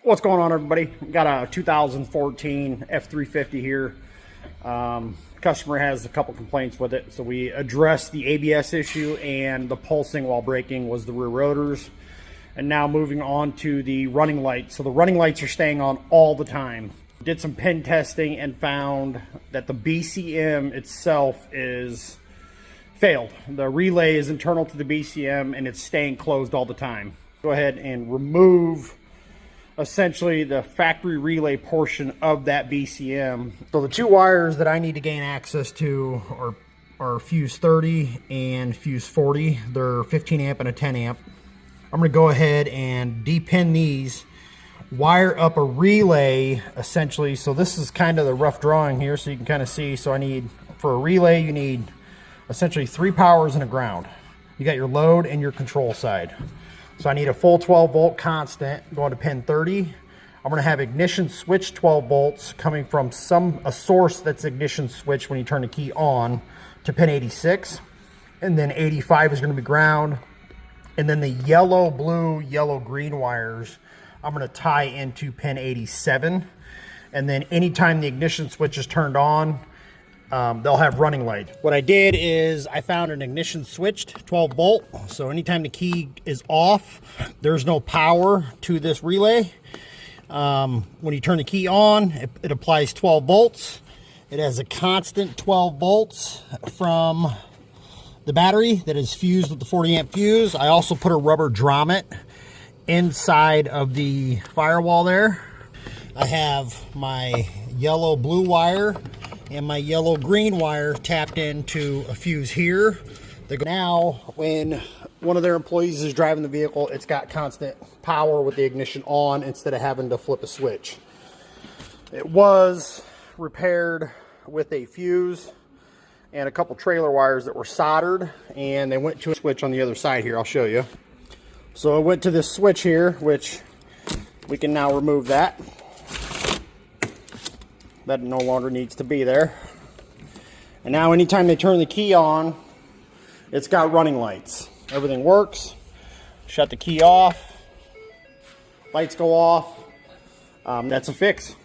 What's going on, everybody? Got a 2014 F350 here. Customer has a couple complaints with it, so we addressed the ABS issue, and the pulsing while braking was the rear rotors. And now moving on to the running lights. So the running lights are staying on all the time. Did some pin testing and found that the BCM itself is failed. The relay is internal to the BCM and it's staying closed all the time. Go ahead and remove essentially the factory relay portion of that BCM. So the two wires that I need to gain access to are fuse 30 and fuse 40. They're 15 amp and a 10 amp. I'm going to go ahead and depin these, wire up a relay essentially. So this is kind of the rough drawing here so you can kind of see. So I need, for a relay, you need essentially 3 powers and a ground. You got your load and your control side. So I need a full 12 volt constant going to pin 30. I'm going to have ignition switch 12 volts coming from a source that's ignition switch when you turn the key on to pin 86. And then 85 is going to be ground. And then the yellow, blue, yellow, green wires I'm going to tie into pin 87. And then anytime the ignition switch is turned on, they'll have running light. What I did is I found an ignition switched 12 volt. So anytime the key is off, there's no power to this relay. When you turn the key on, it applies 12 volts. It has a constant 12 volts from the battery that is fused with the 40 amp fuse. I also put a rubber grommet inside of the firewall there. I have my yellow blue wire and my yellow green wire tapped into a fuse here. Now when one of their employees is driving the vehicle, it's got constant power with the ignition on instead of having to flip a switch. It was repaired with a fuse and a couple trailer wires that were soldered, and they went to a switch on the other side here. I'll show you. So I went to this switch here, which we can now remove that. That no longer needs to be there. And now anytime they turn the key on, it's got running lights. Everything works. Shut the key off. Lights go off. That's a fix.